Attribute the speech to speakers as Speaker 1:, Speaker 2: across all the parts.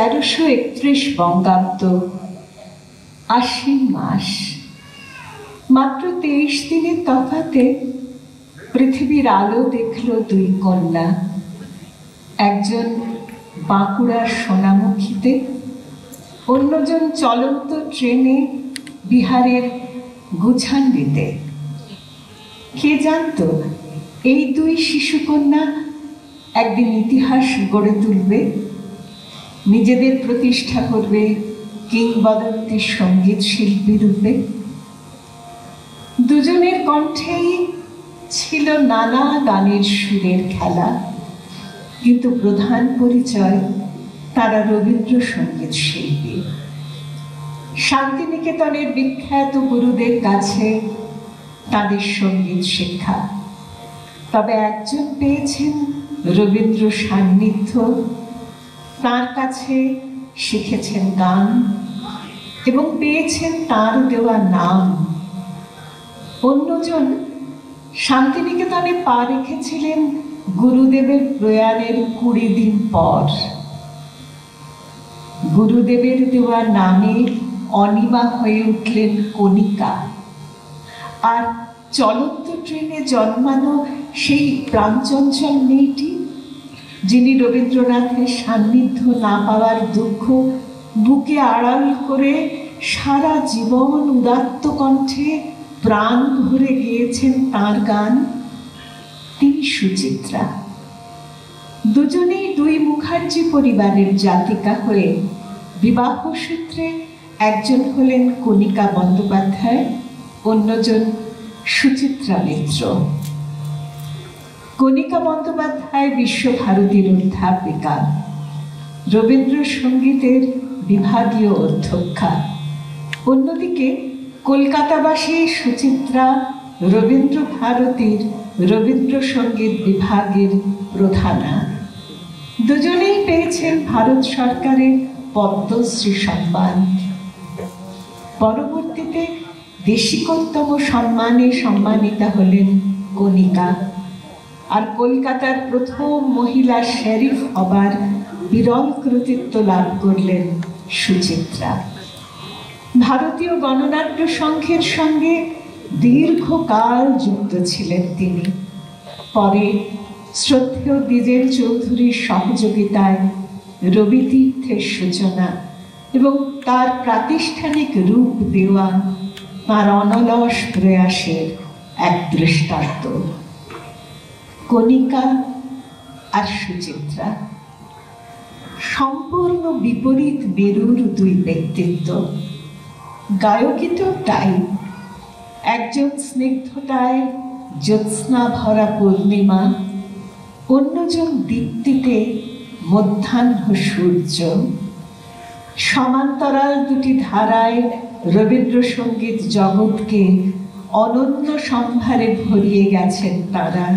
Speaker 1: 1331 বঙ্গাব্দ, আশ্বিন মাস। মাত্র 23 দিনের তফাতে পৃথিবীর আলো দেখল দুই কন্যা, একজন বাঁকুড়ার সোনামুখীতে, অন্যজন চলন্ত ট্রেনে বিহারের গুছান্ডিতে। কে জানত এই দুই শিশুকন্যা একদিন ইতিহাস গড়ে তুলবে, নিজেদের প্রতিষ্ঠা করবে কিংবদন্তি সঙ্গীত শিল্পী রূপে। দুজনের কণ্ঠেই ছিল নানা গানের সুরের খেলা, কিন্তু প্রধান পরিচয় তারা রবীন্দ্রসঙ্গীত শিল্পী। শান্তিনিকেতনের বিখ্যাত গুরুদের কাছে তাদের সঙ্গীত শিক্ষা, তবে একজন পেয়েছেন রবীন্দ্র সান্নিধ্য, তার কাছে শিখেছেন গান এবং পেয়েছেন তার দেওয়া নাম। অন্যজন শান্তিনিকেতনে পা রেখেছিলেন গুরুদেবের প্রয়াণের 20 দিন পর। গুরুদেবের দেওয়া নামে অনিমা হয়ে উঠলেন কণিকা, আর চলন্ত ট্রেনে জন্মানো সেই প্রাণচঞ্চল মেয়েটি, যিনি রবীন্দ্রনাথের সান্নিধ্য না পাওয়ার দুঃখ বুকে আড়াল করে সারা জীবন উদাত্ত কণ্ঠে প্রাণ ভরে গেয়েছেন তাঁর গান, তিনি সুচিত্রা। দুজনেই দুই মুখার্জি পরিবারের জাতিকা হয়ে বিবাহ সূত্রে একজন হলেন কণিকা বন্দ্যোপাধ্যায়, অন্যজন সুচিত্রা মিত্র। কণিকা বন্দ্যোপাধ্যায় বিশ্বভারতীর অধ্যাপিকা, রবীন্দ্রসঙ্গীতের বিভাগীয় অধ্যক্ষা। অন্যদিকে কলকাতাবাসী সুচিত্রা রবীন্দ্রভারতীর রবীন্দ্রসঙ্গীত বিভাগের প্রধানা। দুজনেই পেয়েছেন ভারত সরকারের পদ্মশ্রী সম্মান। পরবর্তীতে দেশিকোত্তম সম্মানে সম্মানিতা হলেন কণিকা, আর কলকাতার প্রথম মহিলা শেরিফ হবার বিরল কৃতিত্ব লাভ করলেন সুচিত্রা। ভারতীয় গণনাট্য সংঘের সঙ্গে দীর্ঘকাল যুক্ত ছিলেন তিনি। পরে শ্রদ্ধেয় দ্বিজেন চৌধুরীর সহযোগিতায় রবিতীর্থের সূচনা এবং তার প্রাতিষ্ঠানিক রূপ দেওয়া তাঁর অনলস প্রয়াসের এক দৃষ্টান্ত। কণিকা আর সুচিত্রা সম্পূর্ণ বিপরীত মেরুর দুই ব্যক্তিত্ব। গায়কী তো তাই, একজন স্নিগ্ধতায় জ্যোৎস্না ভরা পূর্ণিমা, অন্যজন দীপ্তিতে মধ্যাহ্ন সূর্য। সমান্তরাল দুটি ধারায় রবীন্দ্রসঙ্গীত জগৎকে অনন্য সম্ভারে ভরিয়ে গেছেন তারা।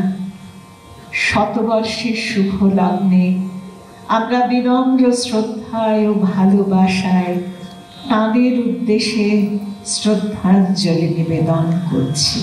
Speaker 1: শতবর্ষের শুভ লগ্নে আমরা বিনম্র শ্রদ্ধায় ও ভালোবাসায় তাঁদের উদ্দেশ্যে শ্রদ্ধাঞ্জলি নিবেদন করছি।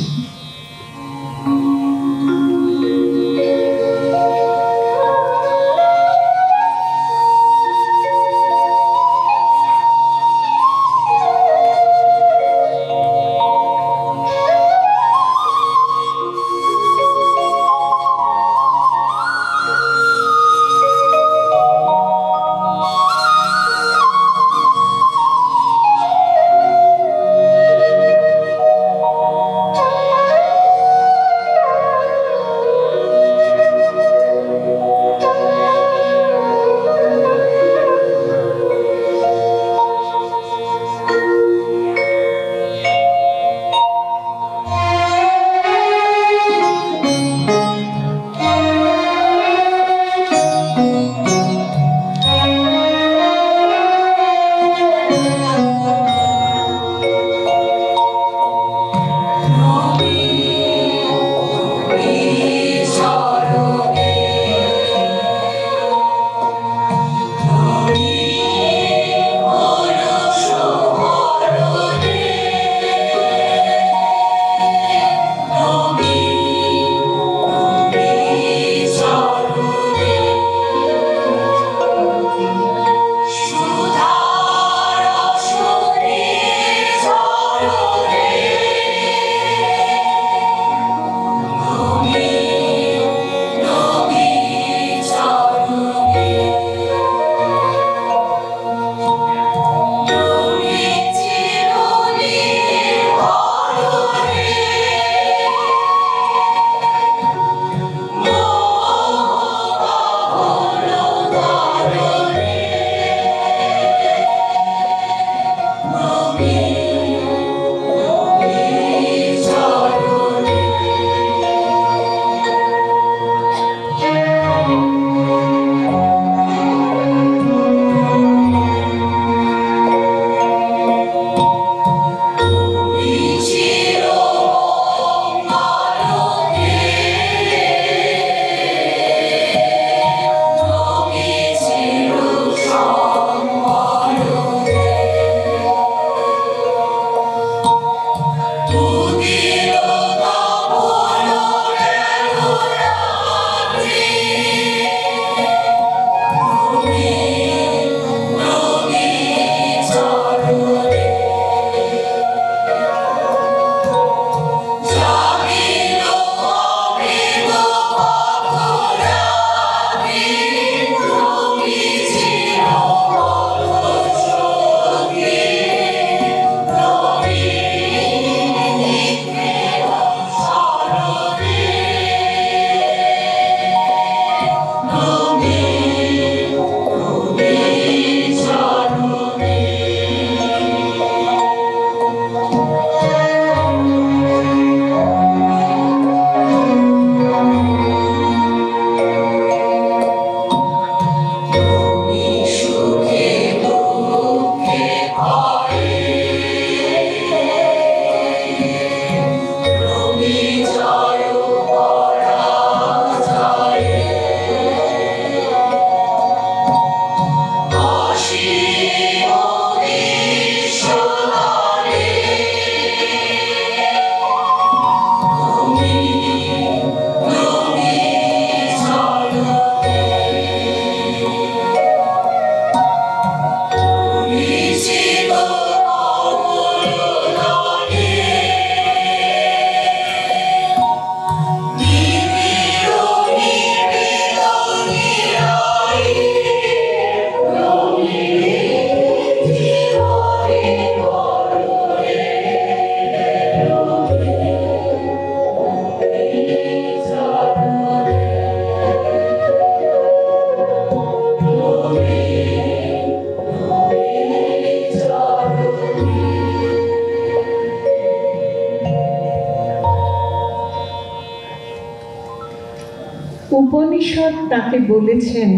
Speaker 1: উপনিষদ তাকে বলেছেন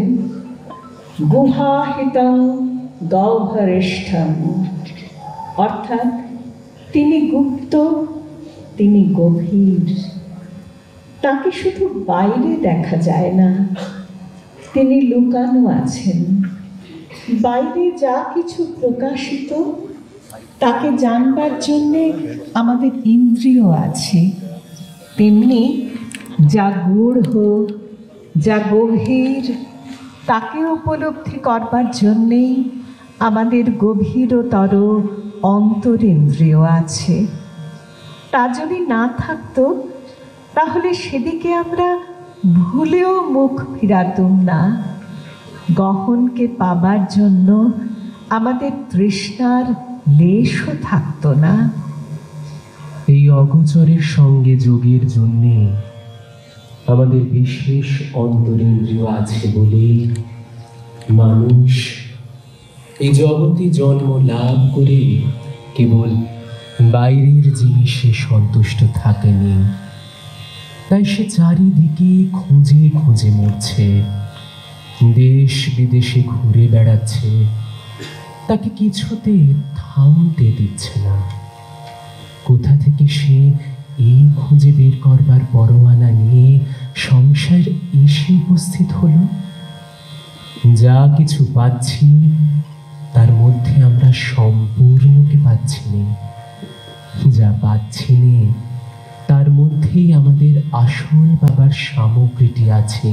Speaker 1: গুহাহিতং গহ্বরেষ্ঠম, অর্থাৎ তিনি গুপ্ত, তিনি গভীর। তাকে শুধু বাইরে দেখা যায় না, তিনি লুকানো আছেন। বাইরে যা কিছু প্রকাশিত তাকে জানবার জন্যে আমাদের ইন্দ্রিয় আছে, তেমনি যা গূঢ়, যা গভীর তাকে উপলব্ধি করবার জন্যেই আমাদের গভীরতর অন্তরিন্দ্রিয় আছে। তা যদি না থাকতো তাহলে সেদিকে আমরা ভুলেও মুখ ফিরাতুম না। গহনকে পাবার জন্য আমাদের তৃষ্ণার লেশও থাকতো না।
Speaker 2: এই অগোচরের সঙ্গে যোগের জন্যে আমাদের বিশেষ অন্তরিন্দ্রিয় আছে বলে মানুষ এই জগতে জন্ম লাভ করে কেবল বাইরের জিনিসে সন্তুষ্ট থাকেনি। তাই সে চারিদিকে খুঁজে খুঁজে মরছে, দেশ বিদেশে ঘুরে বেড়াচ্ছে, তাকে কিছুতে থামতে দিচ্ছে না। কোথা থেকে সে এই খুঁজে বের করবার পরোয়ানা নিয়ে সংসার এসে উপস্থিত হলো? যা কিছু পাচ্ছি তার মধ্যে আমরা সম্পূর্ণকে পাচ্ছি না, যা পাচ্ছি না তার মধ্যেই আমাদের আসল পাবার সামগ্রীটি আছে।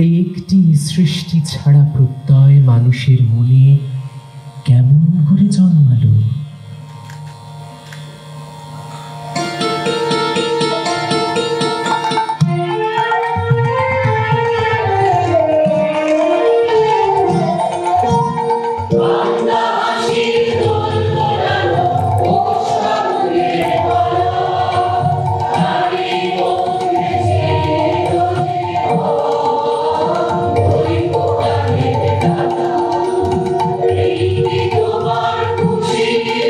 Speaker 2: এই একটি সৃষ্টি ছাড়া প্রত্যয় মানুষের মনে কেমন করে জন্মালো?
Speaker 3: Thank you.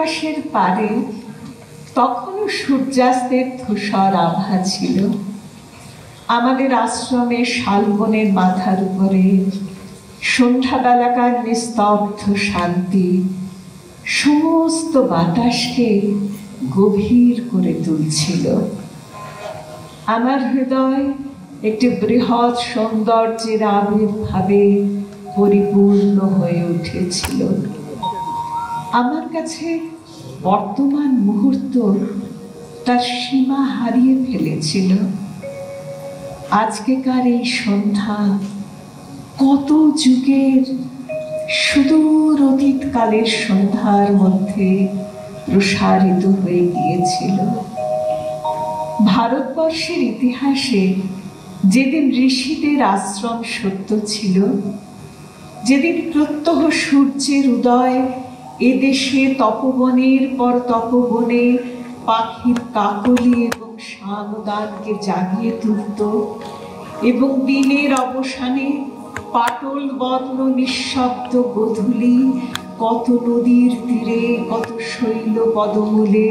Speaker 1: আকাশের পারে তখনও সূর্যাস্তের ধূসর আভা ছিল। আমাদের আশ্রমে শালবনের মাথার উপরে সন্ধ্যাবেলাকার নিস্তব্ধ শান্তি সমস্ত বাতাসকে গভীর করে তুলছিল। আমার হৃদয় একটি বৃহৎ সৌন্দর্যের আবির্ভাবে পরিপূর্ণ হয়ে উঠেছিল। আমার কাছে বর্তমান মুহূর্ত তার সীমা হারিয়ে ফেলেছিল। আজকেকার এই সন্ধ্যা কত যুগের সুদূর অতীতকালের সন্ধ্যার মধ্যে প্রসারিত হয়ে গিয়েছিল। ভারতবর্ষের ইতিহাসে যেদিন ঋষিদের আশ্রম সত্য ছিল, যেদিন প্রত্যহ সূর্যের উদয় এদেশে তপবনের পর তপবনে পাখির কাকলি এবং সামদানকে জাগিয়ে তুলত, এবং দিনের অবসানে পাটল বর্ণ নিঃশব্দ গোধূলি কত নদীর তীরে, কত শৈল পদমূলে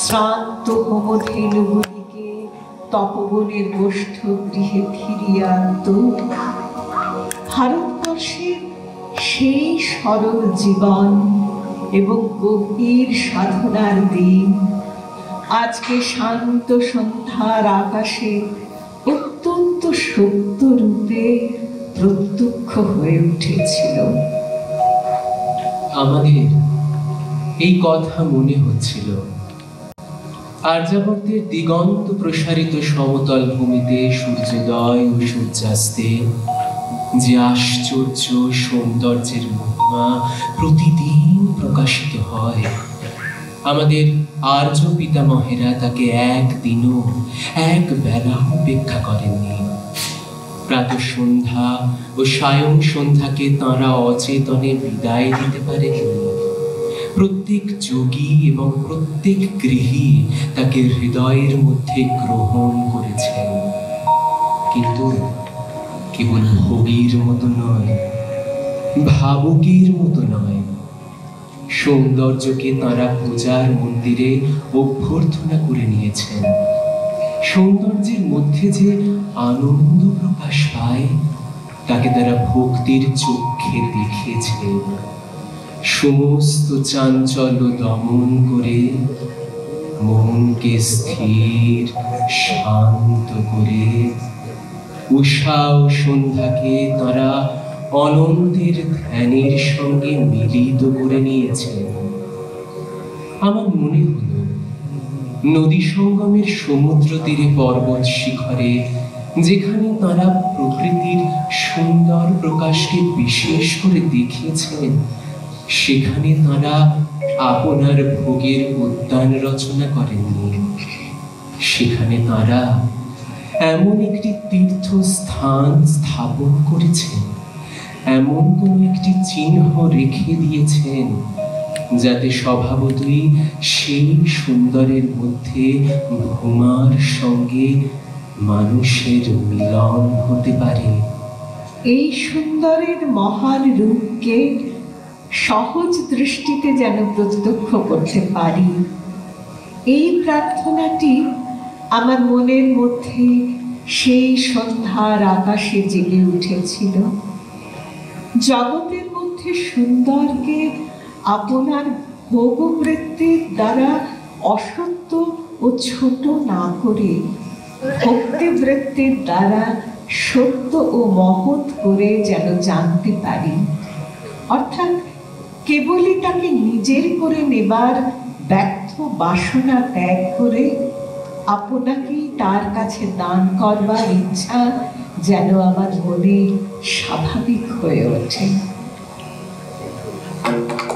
Speaker 1: শ্রান্ত হোমধেনুগুলিকে তপবনের গোষ্ঠ গৃহে ফিরিয়ে আনত। ভারতবর্ষের সেই সরল জীবন এবং গভীর সাধনার দিন আজকে শান্ত সন্ধ্যার আকাশে অত্যন্ত সত্য রূপে প্রত্যক্ষ হয়ে উঠেছিল।
Speaker 2: আমাদের এই কথা মনে হচ্ছিল আর্যাবর্তের দিগন্ত প্রসারিত সমতল ভূমিতে সূর্যোদয় ও সূর্যাস্তে যে আশ্চর্য সৌন্দর্যের মহিমা প্রতিদিন প্রকাশিত হয়, আমাদের আর্য পিতামহেরা তাকে একদিনও এক বেলা উপেক্ষা করেননি। প্রাতঃ সন্ধ্যা ও সায়ং সন্ধ্যাকে তাঁরা অচেতনে বিদায় দিতে পারেননি। প্রত্যেক যোগী এবং প্রত্যেক গৃহী তাকে হৃদয়ের মধ্যে গ্রহণ করেছেন, কিন্তু কেবল ভোগীর মতো নয়, ভাবুকের মতো নয়। সৌন্দর্যকে তাঁরা পূজার মন্দিরে অভ্যর্থনা করে নিয়েছেন। সৌন্দর্যের মধ্যে যে আনন্দ প্রকাশ পায় তাকে তারা ভক্তির চক্ষে দেখিয়েছেন। সমস্ত চাঞ্চল্য দমন করে মনকে স্থির শান্ত করে উষা ও সন্ধ্যাকে তারা অনন্তের ধ্যানের সঙ্গে মিলিত করে নিয়েছেন। আমার মনে হল নদী সঙ্গমের সমুদ্র তীরে পর্বত শিখরে যেখানে তারা প্রকৃতির সুন্দর প্রকাশকে বিশেষ করে দেখিয়েছেন, সেখানে তারা আপনার ভোগের উদ্যান রচনা করেননি। সেখানে তারা এমন একটি তীর্থস্থান স্থাপন করেছেন, এমন কোন একটি চিহ্ন রেখে দিয়েছেন যাতে স্বভাবতই সেই সুন্দরের মধ্যে ভূমার সঙ্গে মানুষের মিলন হতে পারে।
Speaker 1: এই সুন্দরের মহান রূপকে সহজ দৃষ্টিতে যেন প্রত্যক্ষ করতে পারি, এই প্রার্থনাটি আমার মনের মধ্যে সেই সন্ধ্যার আকাশে জেগে উঠেছিল। জগতের মধ্যে সুন্দরকে আপনার ভোগবৃত্তির দ্বারা অসত্য ও ছোট না করে ভক্তিবৃত্তির দ্বারা সত্য ও মহৎ করে যেন জানতে পারি, অর্থাৎ কেবলই তাকে নিজের করে নেবার ব্যর্থ বাসনা ত্যাগ করে আপনাকেই তার কাছে দান করবার ইচ্ছা যেন আমার মনে স্বাভাবিক হয়ে ওঠে।
Speaker 3: Oh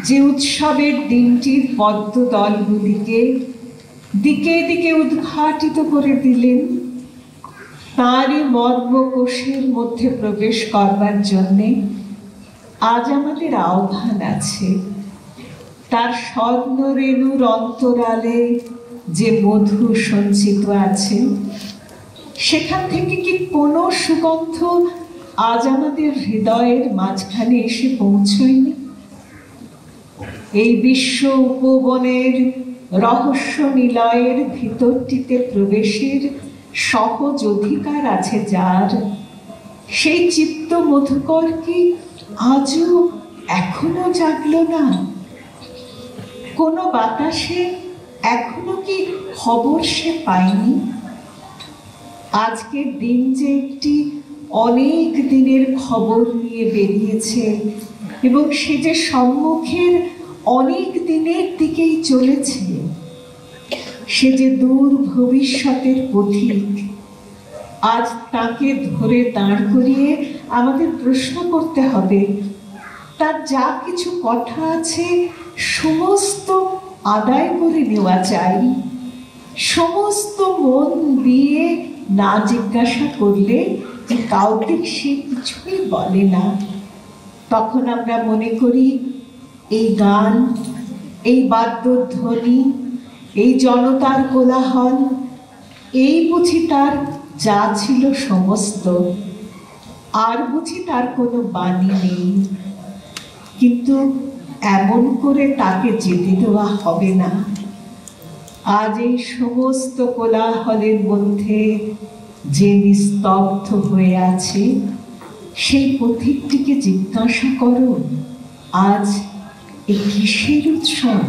Speaker 1: যে উৎসবের দিনটির পদ্মদলগুলিকে দিকে দিকে উদ্ঘাটিত করে দিলেন, তাঁরই মর্মকোষের মধ্যে প্রবেশ করবার জন্যে আজ আমাদের আহ্বান আছে। তার স্বর্ণরেণুর অন্তরালে যে মধু সঞ্চিত আছে, সেখান থেকে কি কোনো সুগন্ধ আজ আমাদের হৃদয়ের মাঝখানে এসে পৌঁছয়নি? এই বিশ্ব উপবনের রহস্য নিলয়ের ভিতরটিতে প্রবেশের সহজ অধিকার আছে যার, সেই চিত্ত মধুকর কি আজও এখনো জাগলো না? কোনো বাতাসে এখনো কি খবর সে পায়নি? আজকের দিন যে একটি অনেক দিনের খবর নিয়ে বেরিয়েছে এবং সে যে সম্মুখের অনেক দিনের দিকেই চলেছে, সে যে দূর ভবিষ্যতের পথিক, আজ তাকে ধরে দাঁড় করিয়ে আমাদের প্রশ্ন করতে হবে। তার যা কিছু কথা আছে সমস্ত আদায় করে নেওয়া চাই। সমস্ত মন দিয়ে না জিজ্ঞাসা করলে যে কাউকে সে কিছুই বলে না, তখন আমরা মনে করি এই গান, এই বাদ্যধ্বনি, এই জনতার কোলাহল, এই বুঝি তার যা ছিল সমস্ত, আর বুঝি তার কোনো বাণী নেই। কিন্তু এমন করে তাকে যেতে দেওয়া হবে না। আজ এই সমস্ত কোলাহলের মধ্যে যে নিস্তব্ধ হয়ে আছে, সেই পথিকটিকে জিজ্ঞাসা করো, আজ এই কিসের উৎসব?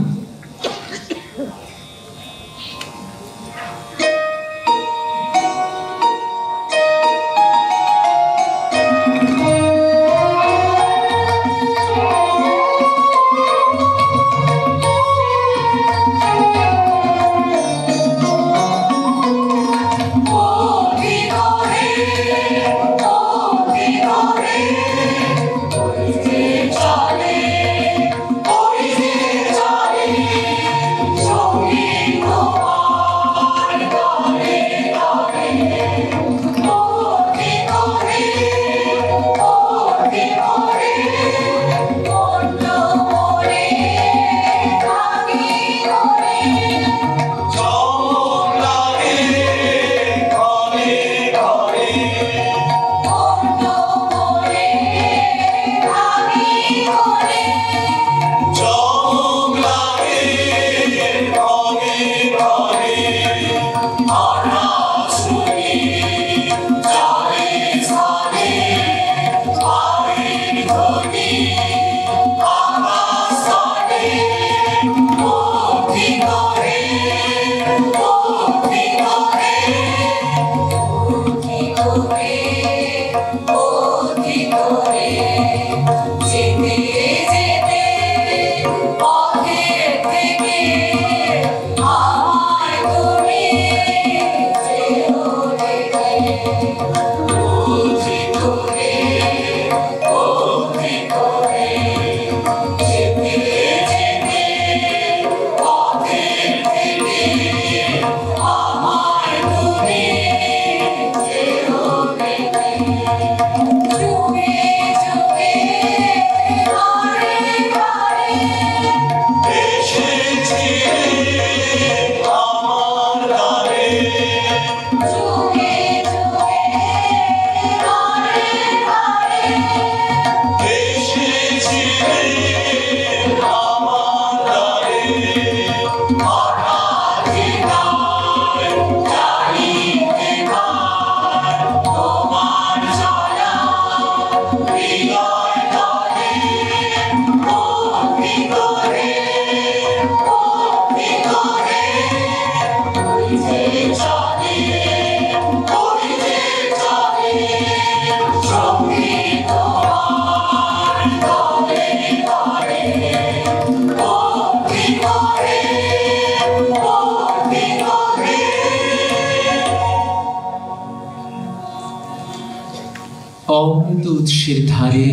Speaker 2: অমৃত উৎসের ধারে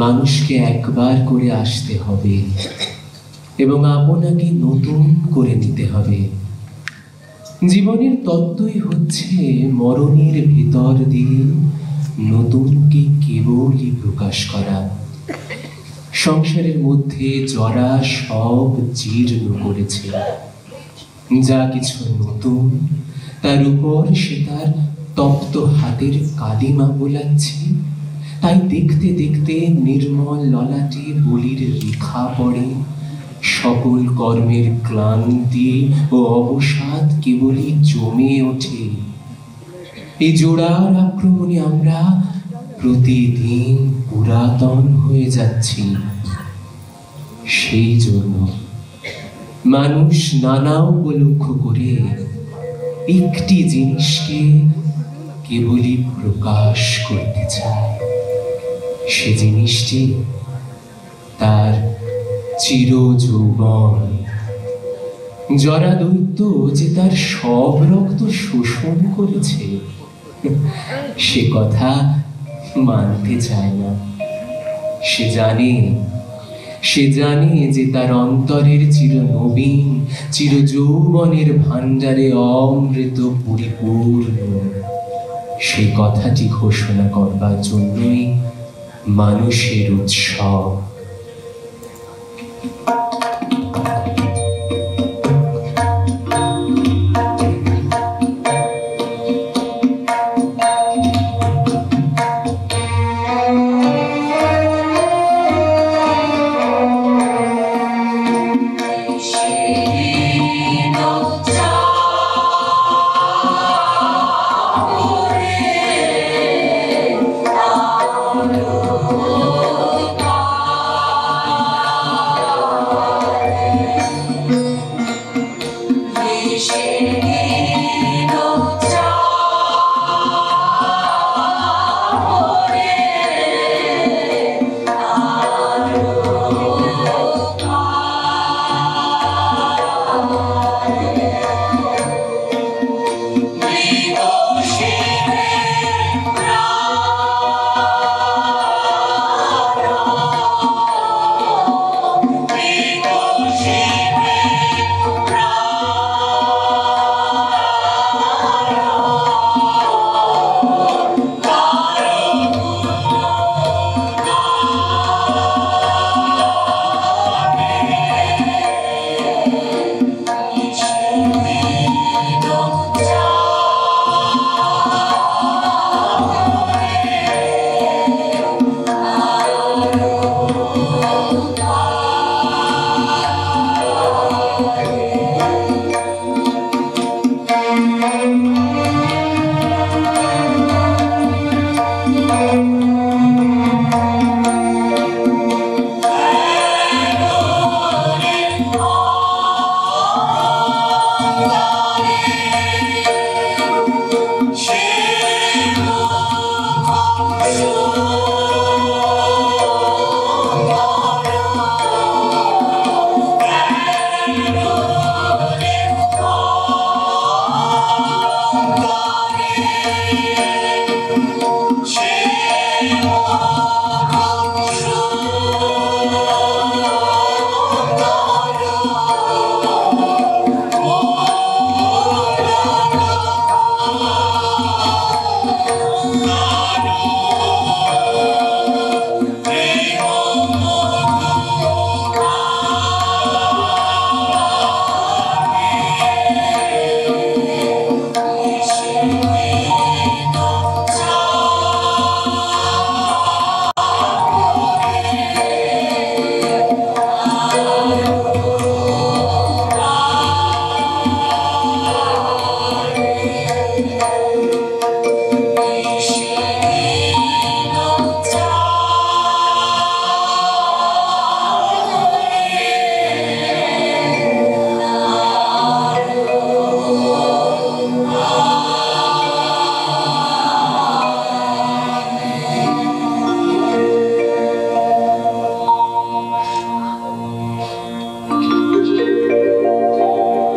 Speaker 2: মানুষকে একবার করে আসতে হবে এবং আপনাকে নতুন করে নিতে হবে। জীবনের তত্ত্বই হচ্ছে মরণের ভেতর দিয়ে নতুনকে কেবলই প্রকাশ করা। সংসারের মধ্যে জরা সব জীর্ণ করেছে, যা কিছু নতুন তার উপর সে তার তপ্ত হাতের কালিমা বোলাচ্ছে। তাই দেখতে দেখতে নির্মল ললাটে বলির রেখা পড়ে, সকল কর্মের ক্লান্তি ও অবসাদ কেবলই জমে ওঠে। এই জোড়ার আক্রমণে আমরা প্রতিদিন পুরাতন হয়ে যাচ্ছি। সেই জন্য মানুষ নানা উপলক্ষ করে একটি জিনিসকে কেবলই প্রকাশ করতে চায়। সে জিনিসটি তার চির যৌবন। জরা দৈত্য যে তার সব রক্ত শোষণ করেছে সে কথা মানতে চায় না। সে জানে যে তার অন্তরের চির নবীন চির যৌবনের ভাণ্ডারে অমৃত পরিপূর্ণ। সেই কথাটি ঘোষণা করবার জন্যই মানুষের উৎসব।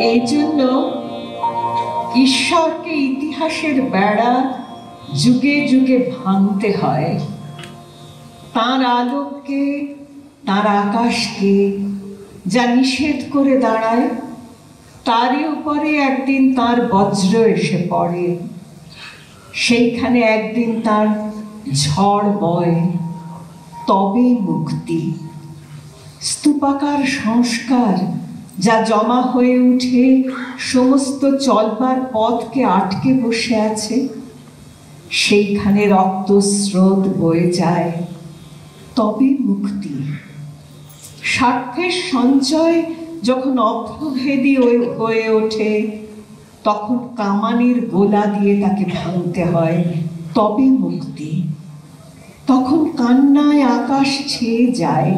Speaker 1: এই জন্য ঈশ্বরকে ইতিহাসের বেড়া যুগে যুগে ভাঙতে হয়। তাঁর আলোককে, তাঁর আকাশকে যা নিষেধ করে দাঁড়ায়, তারই উপরে একদিন তাঁর বজ্র এসে পড়ে। সেইখানে একদিন তার ঝড় বয়, তবে মুক্তি। স্তূপাকার সংস্কার যা জমা হয়ে উঠে সমস্ত চলবার পথকে আটকে বসে আছে, সেইখানে রক্তস্রোত বয়ে যায়, তবে মুক্তি। স্বার্থের সঞ্চয় যখন অপ্রভেদী হয়ে ওঠে, তখন কামানের গোলা দিয়ে তাকে ভাঙতে হয়, তবে মুক্তি। তখন কান্নায় আকাশ ছেয়ে যায়,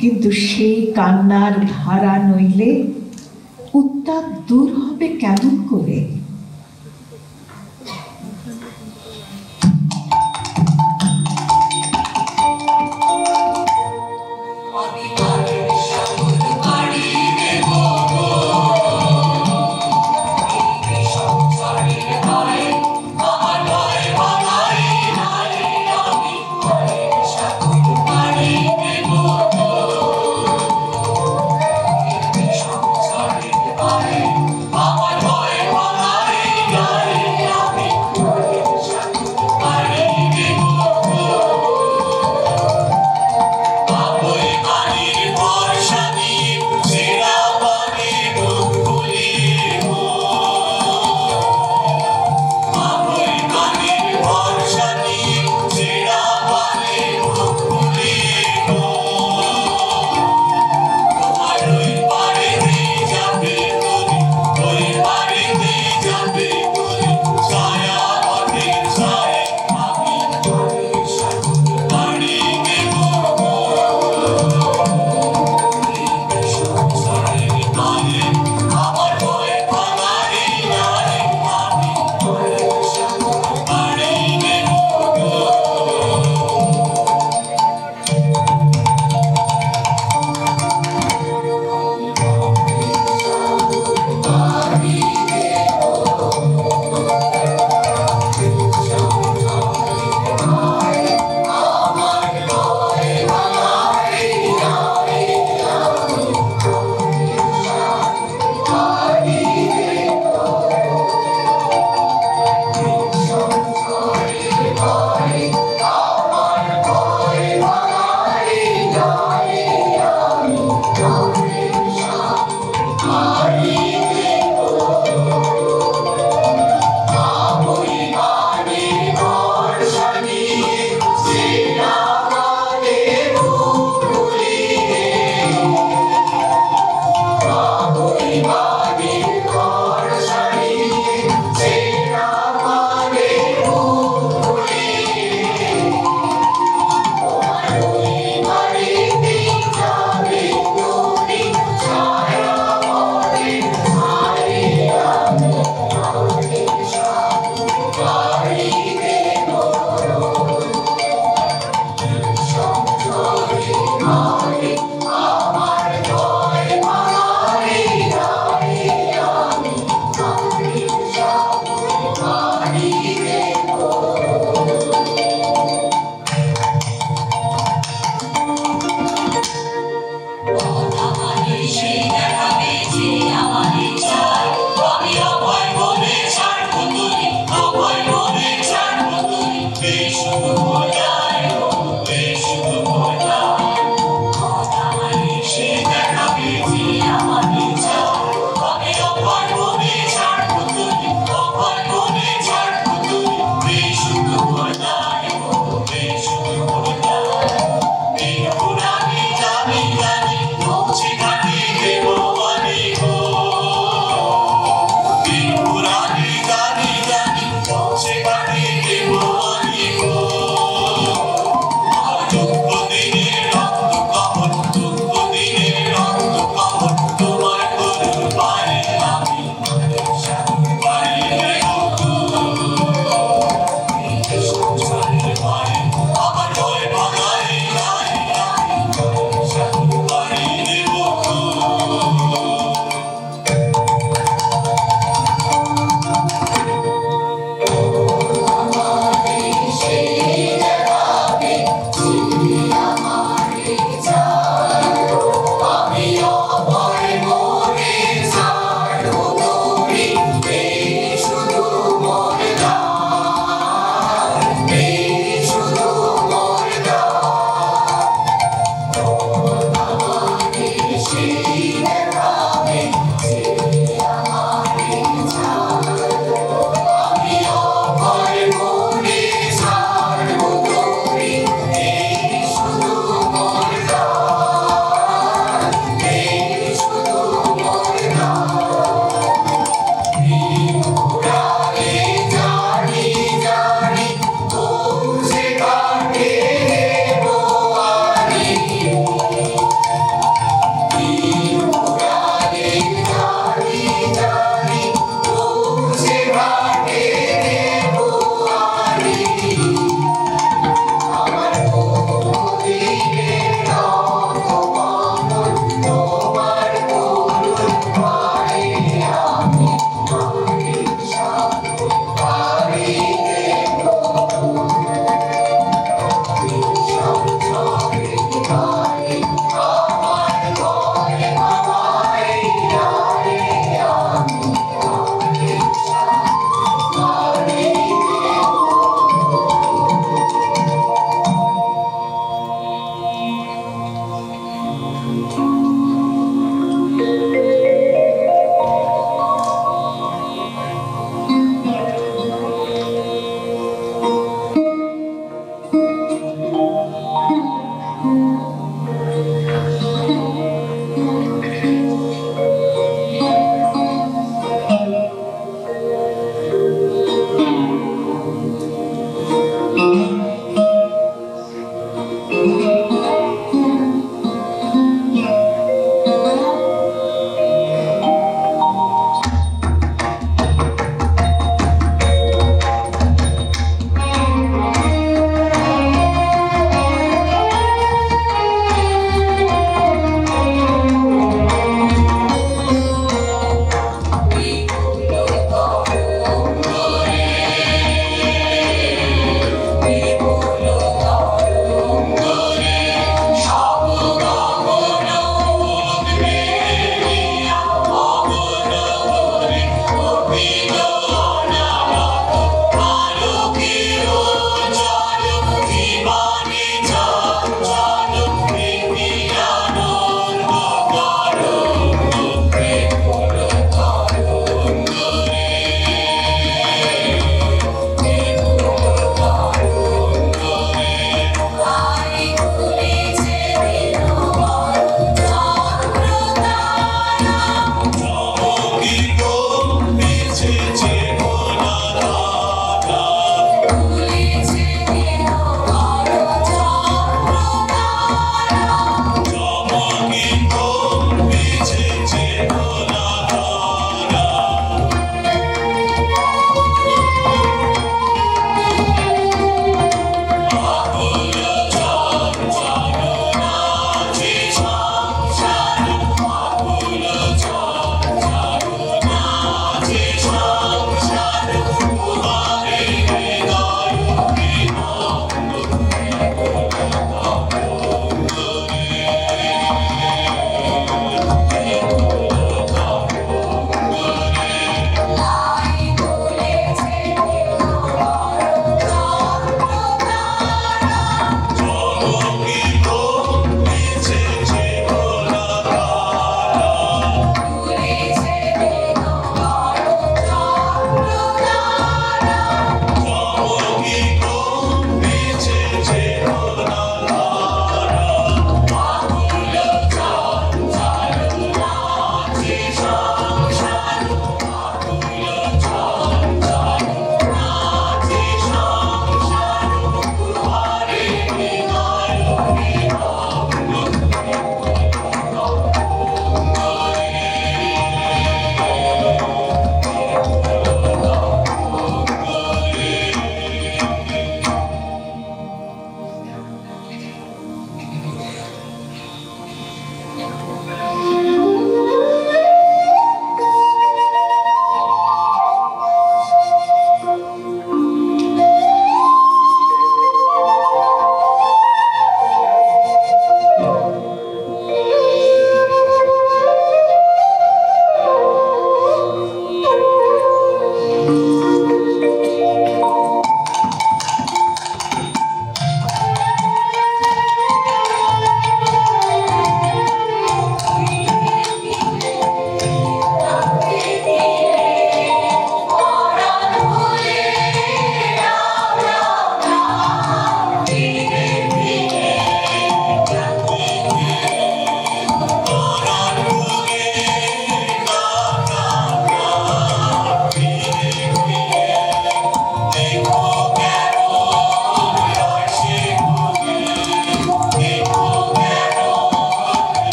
Speaker 1: কিন্তু সেই কান্নার ধারা নইলে উত্তাপ দূর হবে কেমন করে?
Speaker 3: আমার ভয় ভাঙা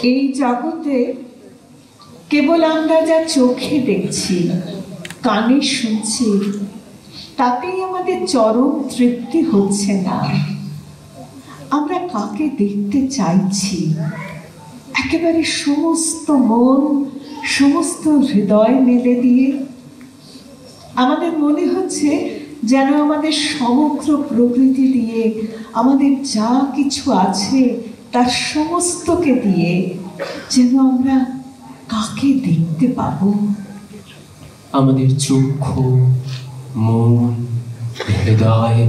Speaker 1: এই জগতে কেবল আমরা যা চোখে দেখছি, কানে শুনছি, তাতেই আমাদের চরম তৃপ্তি হচ্ছে না। আমরা কাকে দেখতে চাইছি? একেবারে সমস্ত মন, সমস্ত হৃদয় মেলে দিয়ে আমাদের মনে হচ্ছে যেন আমাদের সমগ্র প্রকৃতি দিয়ে, আমাদের যা কিছু আছে তার সমস্তকে দিয়ে যেন আমরা কাকে দেখতে পাবো।
Speaker 2: আমাদের চক্ষু, মন, হৃদয়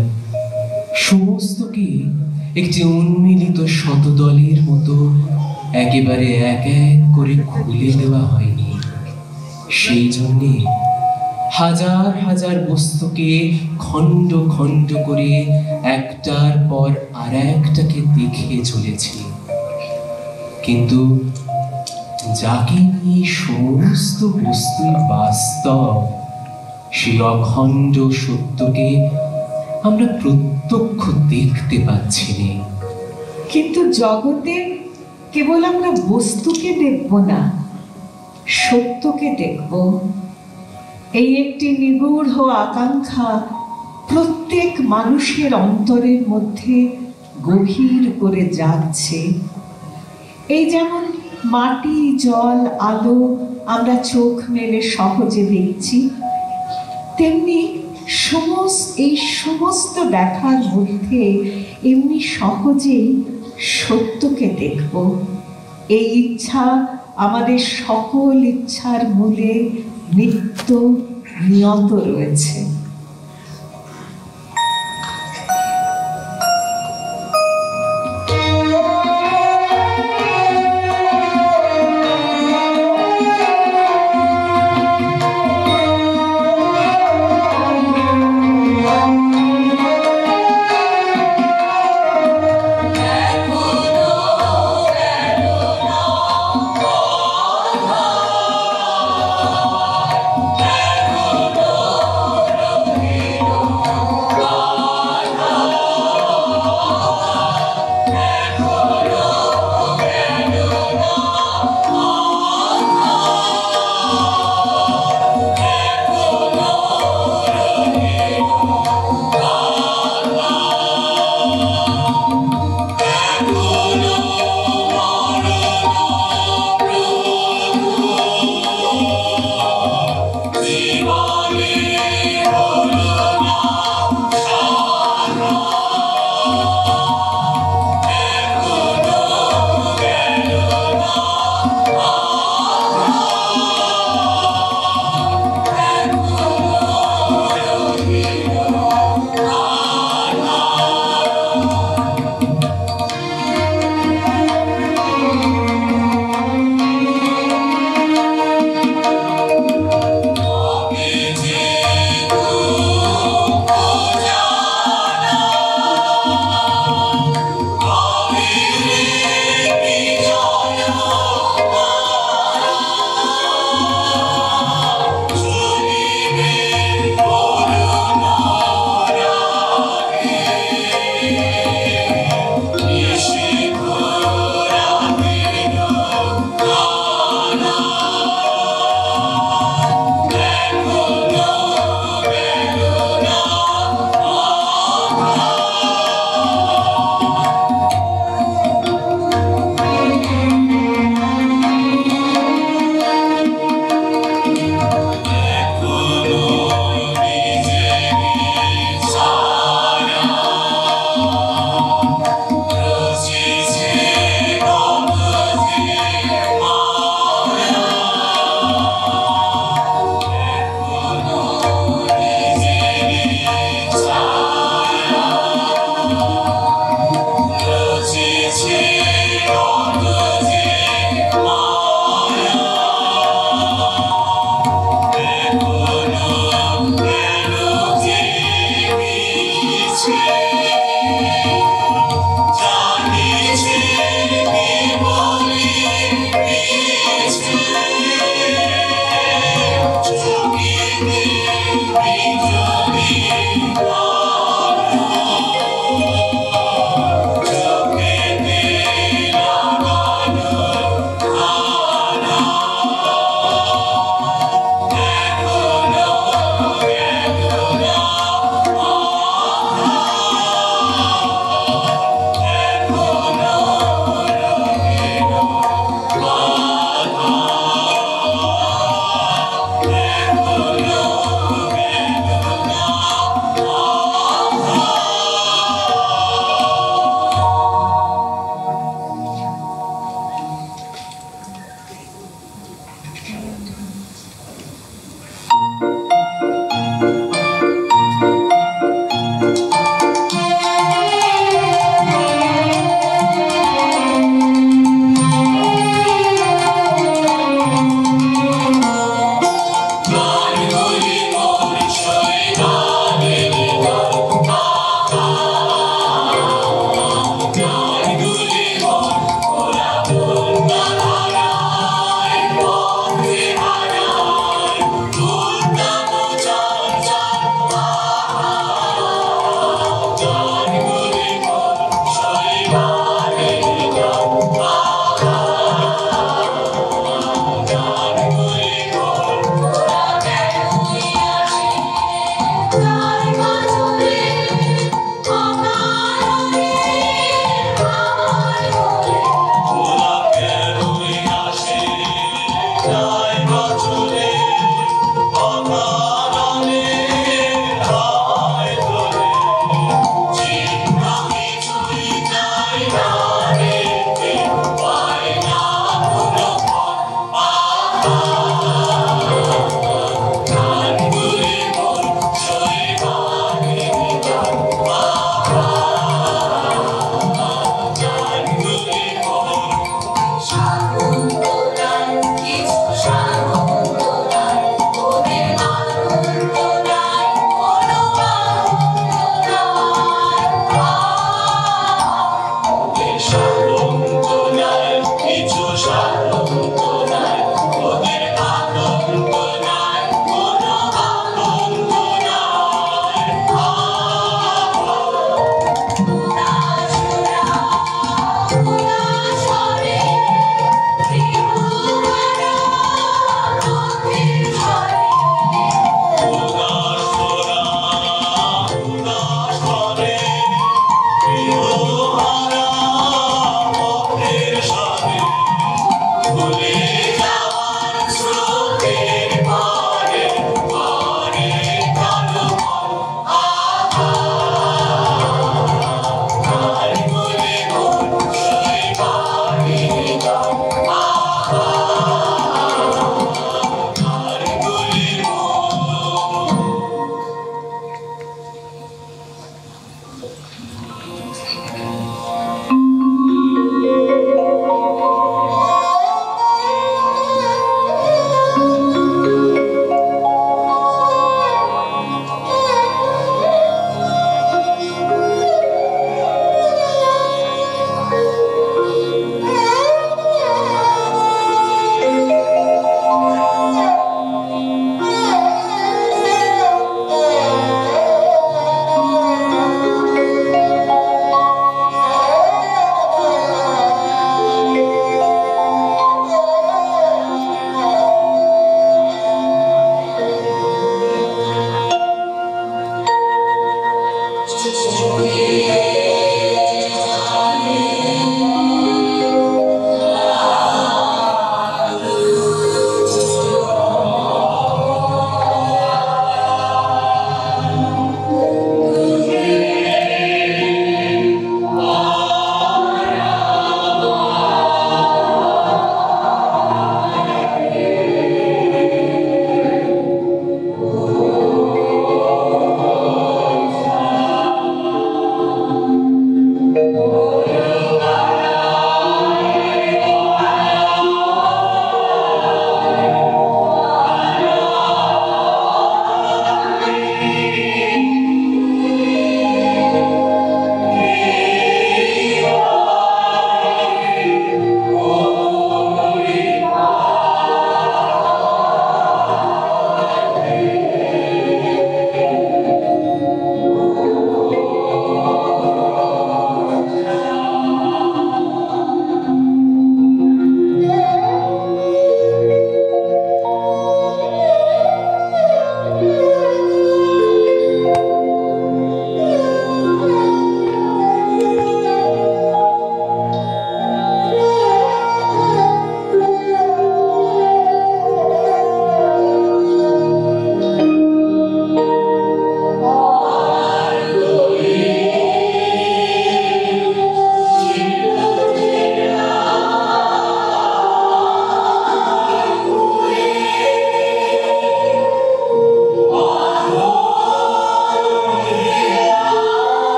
Speaker 2: সমস্তকে একটি উন্মিলিত শতদলের মতো একেবারে এক এক করে খুলে দেওয়া হয়নি। সেই জন্যে হাজার হাজার বস্তুকে খণ্ড খণ্ড করে একটার পর আর একটাকে দেখে চলেছি। কিন্তু যাকে নিয়ে সমস্ত বস্তুই বাস্তব, সেই অখণ্ড সত্যকে আমরা প্রত্যক্ষ দেখতে পাচ্ছি না।
Speaker 1: কিন্তু জগতে কেবল আমরা বস্তুকে দেখব না, সত্যকে দেখব। এই একটি নিগূঢ় আকাঙ্ক্ষা প্রত্যেক মানুষের অন্তরের মধ্যে গভীর করে জাগছে। এই যেমন মাটি, জল, আলো আমরা চোখ মেলে সহজে দেখছি, তেমনি এই সমস্ত দেখার মধ্যে এমনি সহজেই সত্যকে দেখব। এই ইচ্ছা আমাদের সকল ইচ্ছার মূলে নিত্য নিয়ত রয়েছে।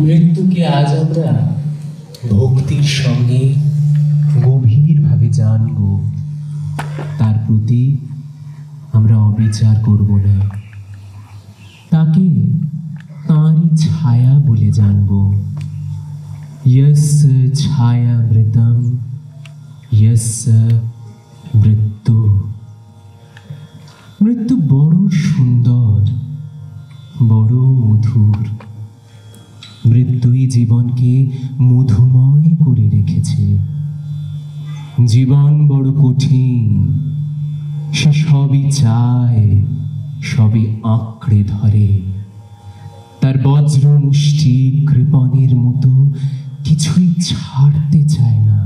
Speaker 2: মৃত্যুকে আজ আমরা ভক্তির সঙ্গে গভীরভাবে জানব, তার প্রতি অবিচার করব না, তাকে তাঁরই ছায়া বলে জানব। यस्य ছায়ামৃতম यस्य মৃত্যু। মৃত্যু বড় সুন্দর, বড় মধুর। মৃত্যুই জীবনকে মধুময় করে রেখেছে। জীবন বড় কঠিন, সে সবই চায়, সবই আঁকড়ে ধরে। তার বজ্র মুষ্টি কৃপণের মতো কিছুই ছাড়তে চায় না।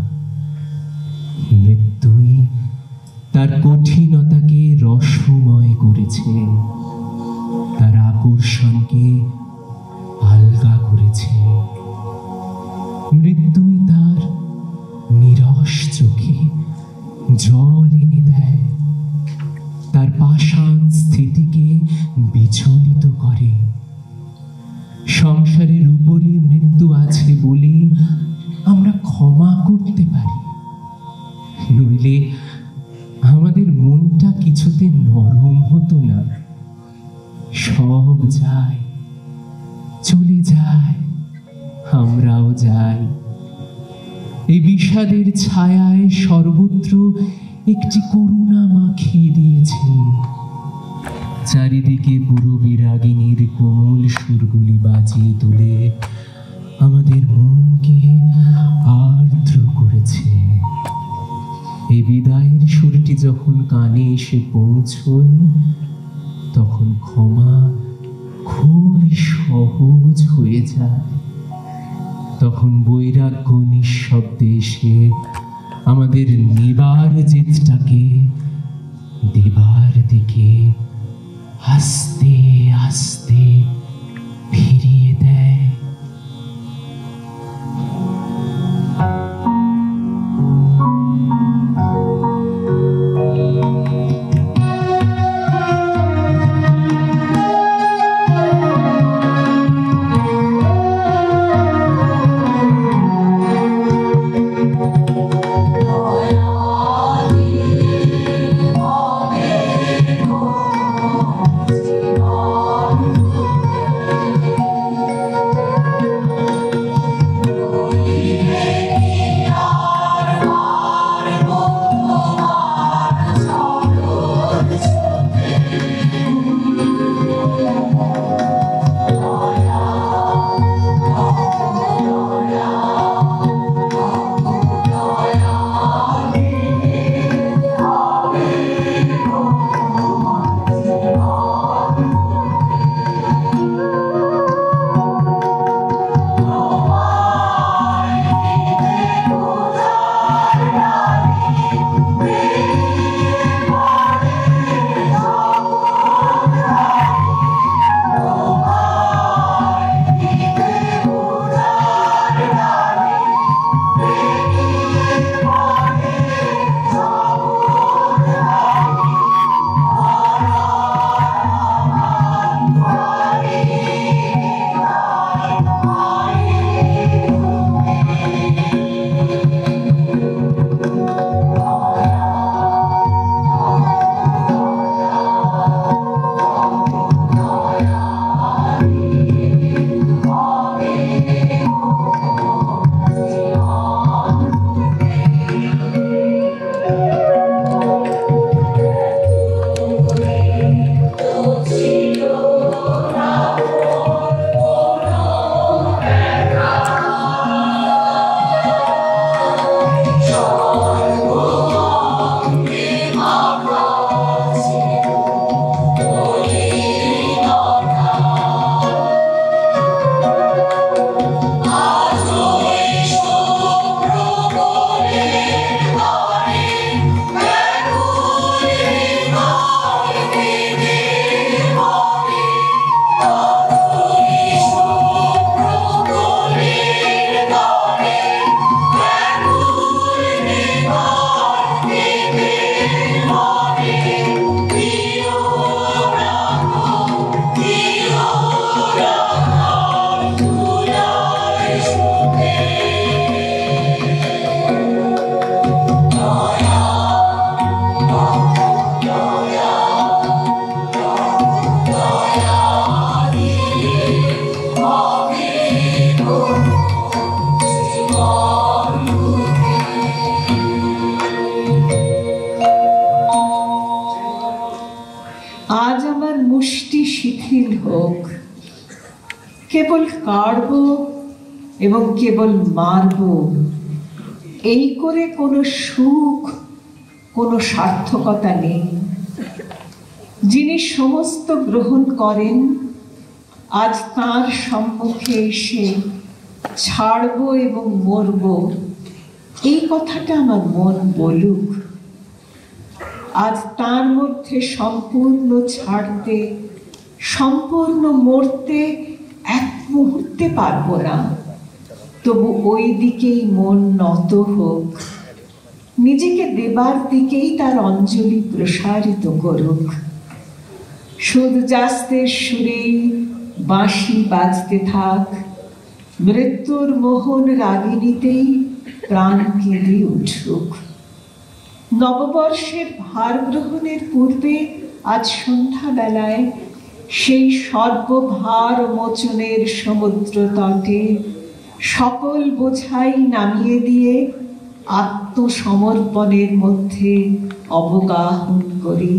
Speaker 2: মৃত্যুই তার কঠিনতাকে রসময় করেছে, তার আকর্ষণকে আলগা করেছে। মৃত্যুই তার নিরস চোখে জল এনে দেয়, তার পাষাণ স্থিতিকে বিচলিত করে। সংসারের উপরে মৃত্যু আছে বলে আমরা ক্ষমা করতে পারি, নইলে আমাদের মনটা কিছুতে নরম হতো না। সব যায়, চলে যায়, আমরাও যাই। এই বিষাদের ছায়ায় সর্বত্র একটি করুণা মাখিয়ে দিয়েছে। চারিদিকে পুরো বিরাগিনীর কোমল সুরগুলি বাজিয়ে তুলে আমাদের মনকে আর্দ্র করেছে। এই বিদায়ের সুরটি যখন কানে এসে পৌঁছয়, তখন ক্ষমা খুবই সহজ হয়ে যায়। তখন বৈরাগ্য নিঃশব্দে এসে আমাদের নিবার জেদটাকে দেবার দিকে আস্তে আস্তে ফিরিয়ে দেয়।
Speaker 1: আজ আমার মুষ্টি শিথিল হোক, কেবল কাড়ব এবং কেবল মারব, এই করে কোনো সুখ, কোনো সার্থকতা নেই। যিনি সমস্ত গ্রহণ করেন, আজ তাঁর সম্মুখে এসে ছাড়ব এবং মরব, এই কথাটা আমার মন বলুক। আজ তার মধ্যে সম্পূর্ণ ছাড়তে, সম্পূর্ণ মরতে এক মুহূর্তে পারবো না, তবু ওই দিকেই মন নত হোক, নিজেকে দেবার দিকেই তার অঞ্জলি প্রসারিত করুক। সূর্যাস্তের সুরেই বাঁশি বাজতে থাক, মৃত্যুর মোহন রাগিনীতেই প্রাণ কেঁদে উঠুক। নববর্ষের ভার গ্রহণের পূর্বে আজ সন্ধ্যাবেলায় সেই সর্বভার মোচনের সমুদ্র তটে সকল বোঝাই নামিয়ে দিয়ে আত্মসমর্পণের মধ্যে অবগাহন করি।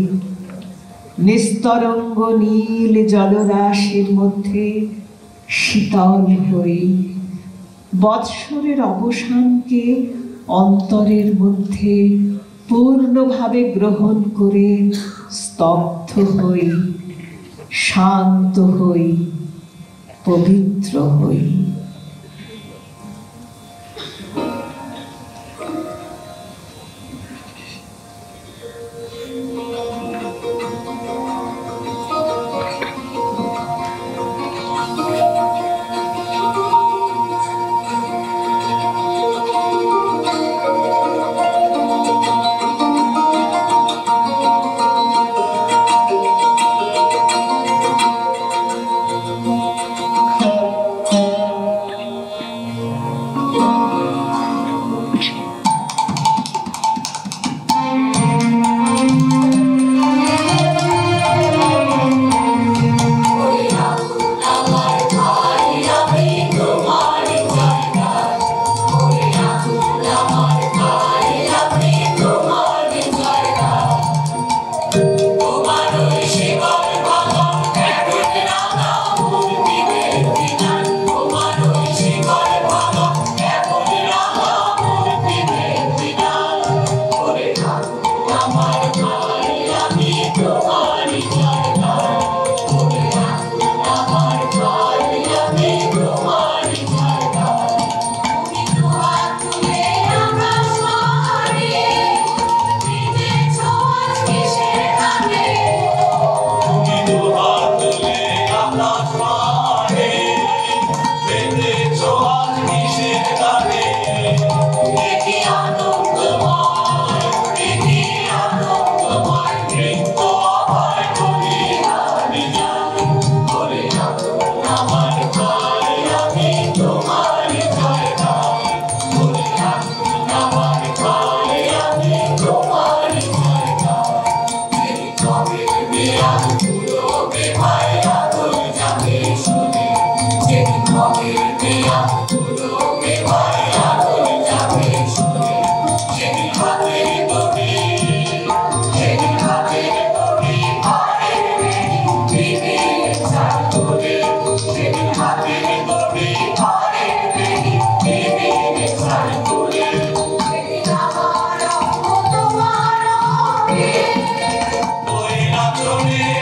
Speaker 1: নিস্তরঙ্গ নীল জলরাশির মধ্যে শীতল হই, বৎসরের অবসানকে অন্তরের মধ্যে পূর্ণভাবে গ্রহণ করে স্তব্ধ হই, শান্ত হই, পবিত্র হই।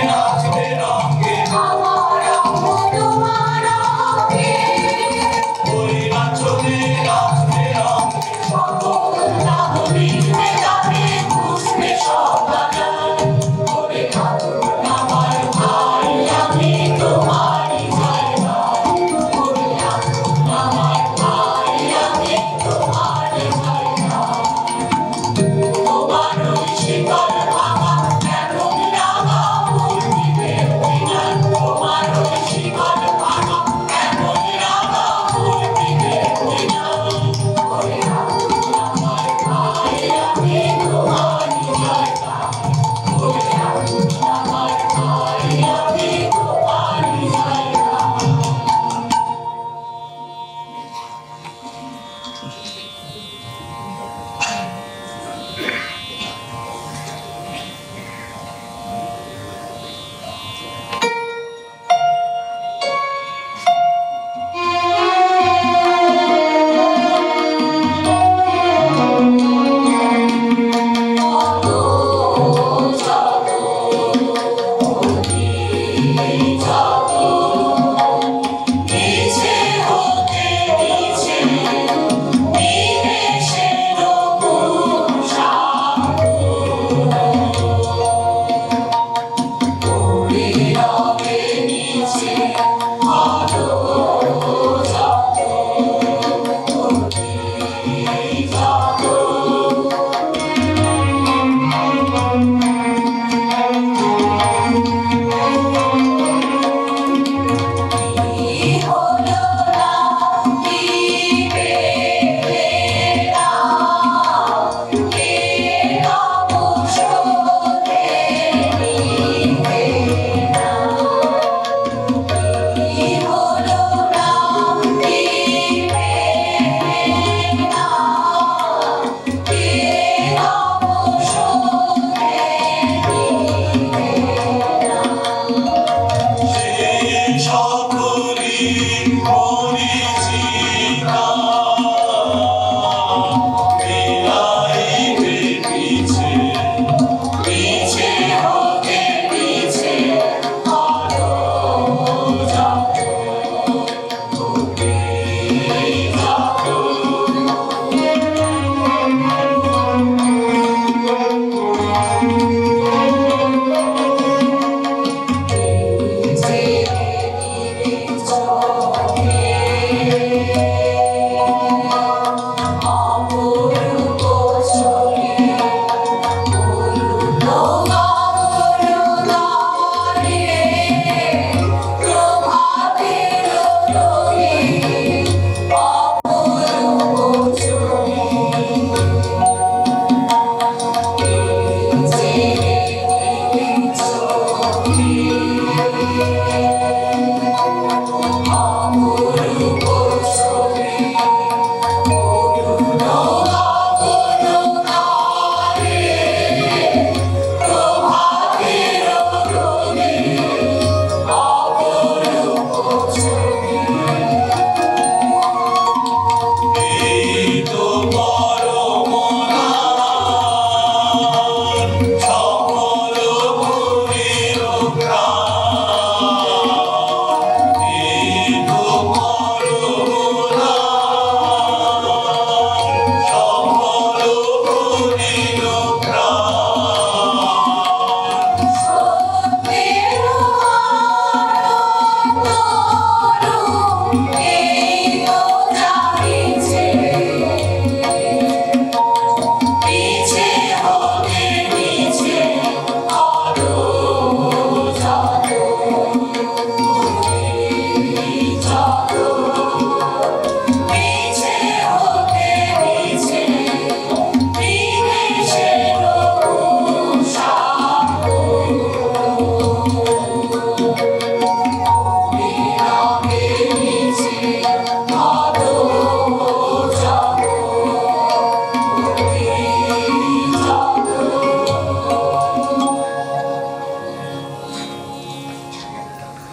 Speaker 3: নাচবে রঙে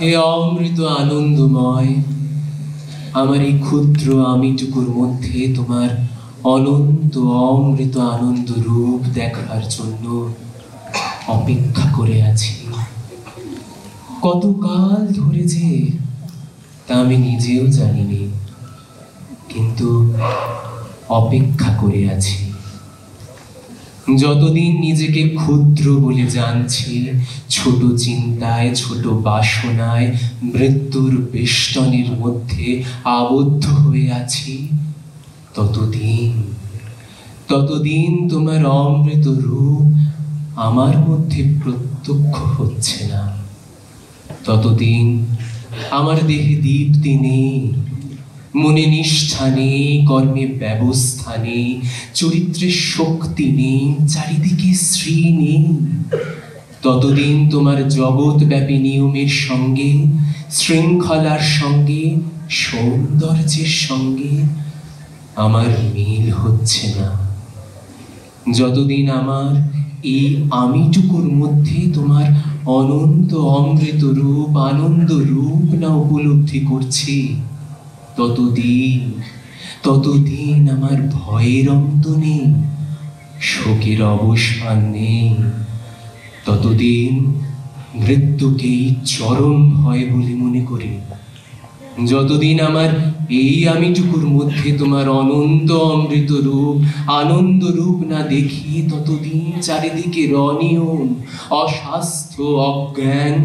Speaker 2: হে অমৃত আনন্দময়, আমার এই ক্ষুদ্র আমিটুকুর মধ্যে তোমার অনন্ত অমৃত আনন্দ রূপ দেখার জন্য অপেক্ষা করে আছি। কতকাল ধরে যে তা আমি নিজেও জানিনি, কিন্তু অপেক্ষা করে আছি। যতদিন নিজেকে ক্ষুদ্র বলে জানছি, ছোট চিন্তায়, ছোট বাসনায়, মৃত্যুর বেষ্টনের মধ্যে আবদ্ধ হয়ে আছি, ততদিন তোমার অমৃত রূপ আমার মধ্যে প্রত্যক্ষ হচ্ছে না। ততদিন আমার দেহে দীপ্তি নেই, মনে নিষ্ঠা নেই, কর্মে ব্যবস্থা নেই, চরিত্রের শক্তি নেই, চারিদিকে শ্রী নেই। ততদিন তোমার জগৎব্যাপী নিয়মের সঙ্গে, শৃঙ্খলার সঙ্গে, সৌন্দর্যের সঙ্গে আমার মিল হচ্ছে না। যতদিন আমার এই আমিটুকুর মধ্যে তোমার অনন্ত অমৃত রূপ, আনন্দ রূপ না উপলব্ধি করছি, ততদিন আমার ভয়ের অন্ত নেই, শোকের অবসান নেই। ততদিন মৃত্যুকেই চরম ভয় বলে মনে করি। যতদিন আমার এই আমিটুকুর মধ্যে তোমার অনন্ত অমৃত রূপ, আনন্দ রূপ না দেখি, ততদিন চারিদিকে অনিয়ম, অস্বাস্থ্য, অজ্ঞান,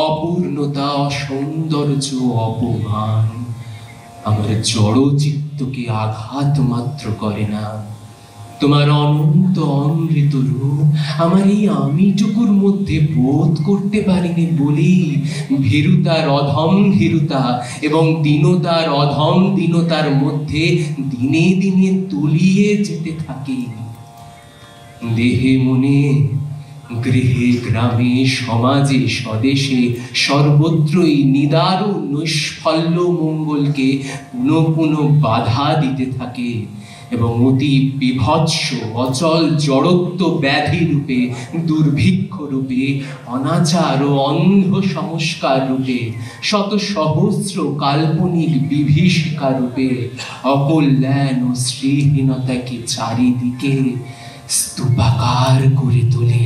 Speaker 2: অপূর্ণতা, অসৌন্দর্য, অপমান আমার জড় চিত্তকে আঘাত মাত্র করে না। তোমার অনন্ত অমৃত রূপ আমার এই আমিটুকুর মধ্যে বোধ করতে পারিনি বলেই ভীরুতার অধম ভীরুতা এবং দীনতার অধম দীনতার মধ্যে দিনে দিনে তলিয়ে যেতে থাকে। দেহে মনে, গৃহে গ্রামে, সমাজে স্বদেশে সর্বত্রই নিদারুণ নৈষ্ফল্য মঙ্গলকে পুনঃ পুনঃ বাধা দিতে থাকে এবং অতি বিভৎস অচল জড়ত্ব ব্যাধি রূপে, দুর্ভিক্ষ রূপে, অনাচার ও অন্ধ সংস্কার রূপে, শত সহস্র কাল্পনিক বিভীষিকা রূপে অকল্যাণ ও শ্রীহীনতাকে চারিদিকে স্তূপাকার করে তোলে।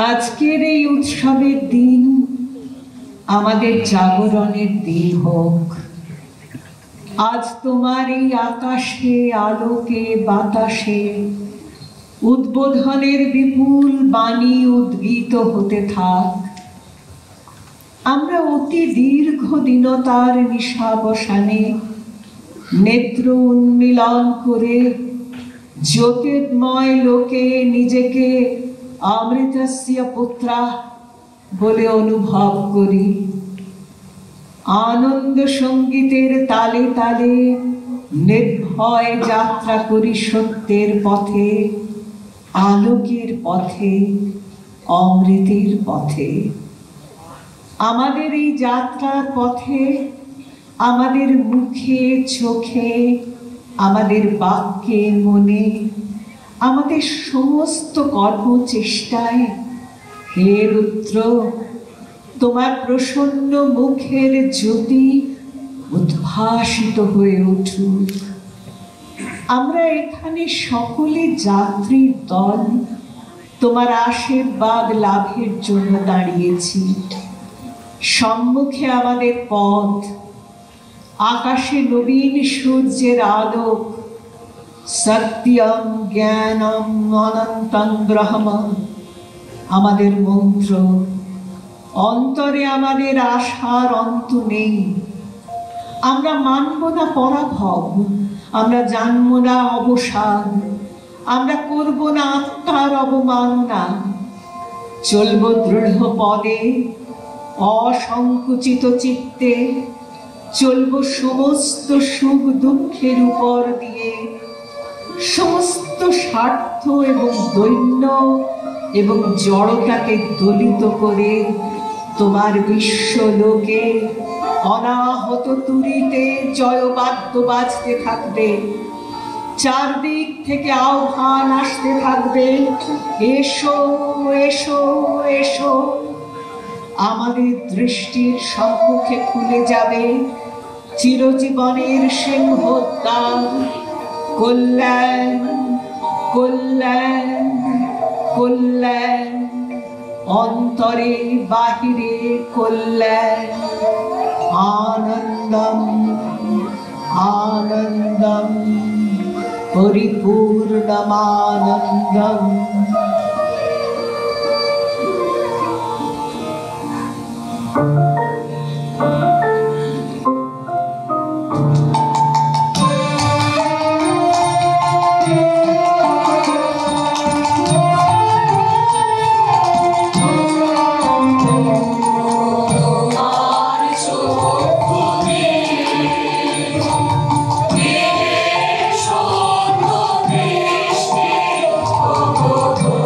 Speaker 1: আজকের এই উৎসবের দিন আমাদের জাগরণের দিন হোক। আজ তোমার এই আকাশে, আলোকে, বাতাসে উদ্বোধনের বিপুল বাণী উদ্গীত হতে থাক। আমরা অতি দীর্ঘ দিনতার নিশাবসানে নেত্র উন্মিলন করে জ্যোতির্ময় লোকে নিজেকে অমৃতস্য পুত্রা বলে অনুভব করি। আনন্দ সঙ্গীতের তালে তালে নির্ভয় যাত্রা করি সত্যের পথে, আলোকের পথে, অমৃতের পথে। আমাদের এই যাত্রার পথে আমাদের মুখে, চোখে, আমাদের বাক্যে, মনে, আমাদের সমস্ত কর্মচেষ্টায় হে রুদ্র তোমার প্রসন্ন মুখের জ্যোতি উদ্ভাসিত হয়ে উঠুক। আমরা এখানে সকলে যাত্রীর দল তোমার আশীর্বাদ লাভের জন্য দাঁড়িয়েছি। সম্মুখে আমাদের পথ, আকাশে নবীন সূর্যের আলোক, সত্যম জ্ঞানম অনন্তং ব্রহ্ম আমাদের মন্ত্র। অন্তরে আমাদের আশার অন্ত নেই। আমরা মানব না পরাভব, আমরা জানব না অবসান, আমরা করব না আত্মার অবমাননা। চলব দৃঢ় পদে, অসংকুচিত চিত্তে, চলব সমস্ত সুখ দুঃখের উপর দিয়ে, সমস্ত স্বার্থ এবং দৈন্য এবং জড়তাকে দলিত করে তোমার বিশ্বলোকে অনাহত তুরিতে জয়বাদ্য বাজতে থাকবে। চারদিক থেকে আহ্বান আসতে থাকবে, এসো এসো এসো। আমাদের দৃষ্টির সম্মুখে খুলে যাবে চিরজীবনের সিংহদ্বার। কল্যাণ কল্যাণ কল্যাণ, অন্তরে বাহিরে কল্যাণ। আনন্দম আনন্দম পরিপূর্ণমানন্দম।
Speaker 3: Oh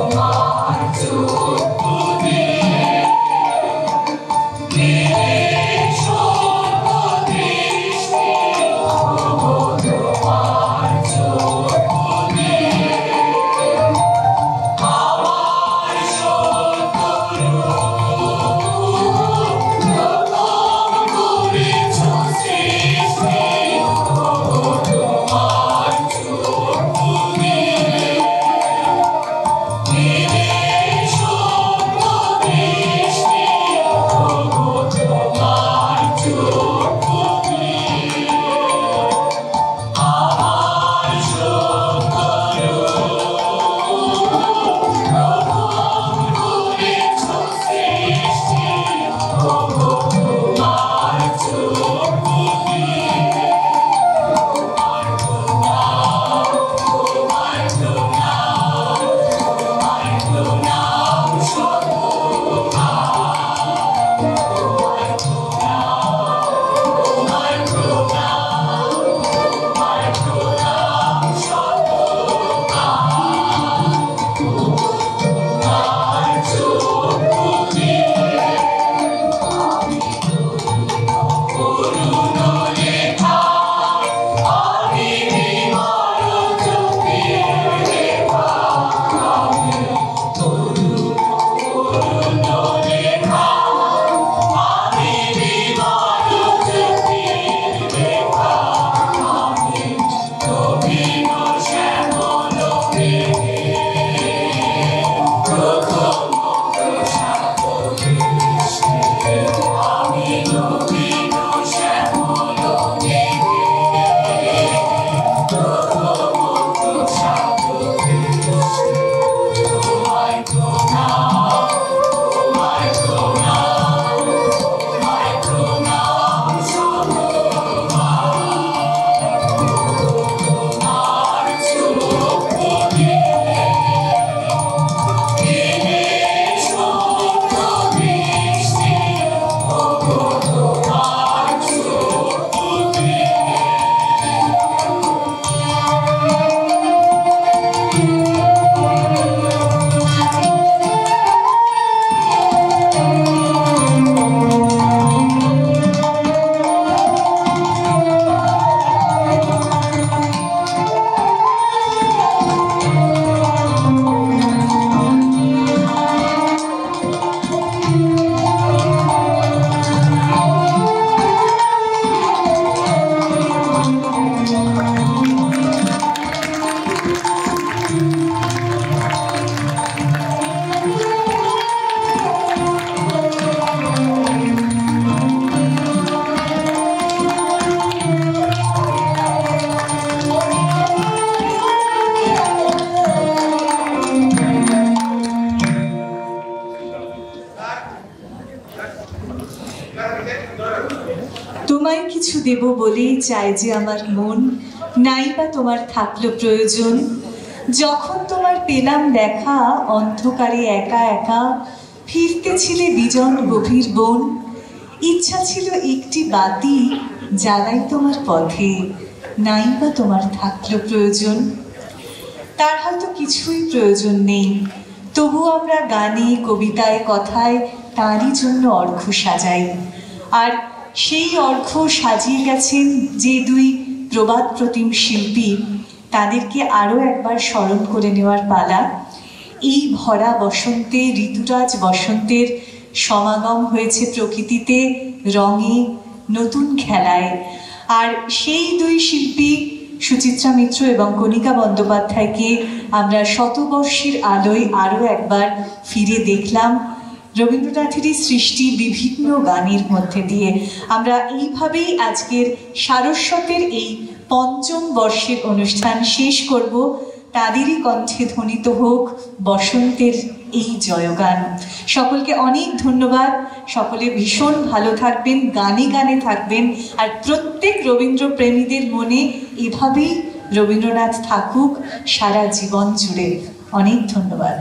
Speaker 3: তোমায় কিছু দেব বলেই চাই যে আমার মন, নাই বা তোমার থাকলো প্রয়োজন। যখন তোমার পেলাম দেখা, অন্ধকারে একা একা ফিরতেছিলে বিজন গভীর বন। ইচ্ছা ছিল একটি বাতি জ্বালাই তোমার পথে, নাই বা তোমার থাকলো প্রয়োজন। তার হয়তো কিছুই প্রয়োজন নেই, তবু আমরা গানে, কবিতায়, কথায় তারই জন্য অর্ঘ্য সাজাই। আর সেই অর্ঘ্য সাজিয়ে গেছেন যে দুই প্রবাদ প্রতিম শিল্পী, তাদেরকে আরও একবার স্মরণ করে নেওয়ার পালা। এই ভরা বসন্তে, ঋতুরাজ বসন্তের সমাগম হয়েছে প্রকৃতিতে, রঙে, নতুন খেলায়। আর সেই দুই শিল্পী সুচিত্রা মিত্র এবং কণিকা বন্দ্যোপাধ্যায়কে আমরা শতবর্ষের আলোয় আরও একবার ফিরে দেখলাম রবীন্দ্রনাথেরই সৃষ্টি বিভিন্ন গানের মধ্যে দিয়ে। আমরা এইভাবেই আজকের সারস্বতের এই পঞ্চম বর্ষের অনুষ্ঠান শেষ করব। তাদেরই কণ্ঠে ধ্বনিত হোক বসন্তের এই জয়গান। সকলকে অনেক ধন্যবাদ। সকলে ভীষণ ভালো থাকবেন, গানে গানে থাকবেন, আর প্রত্যেক রবীন্দ্র প্রেমীদের মনে এভাবেই রবীন্দ্রনাথ থাকুক সারা জীবন জুড়ে। অনেক ধন্যবাদ।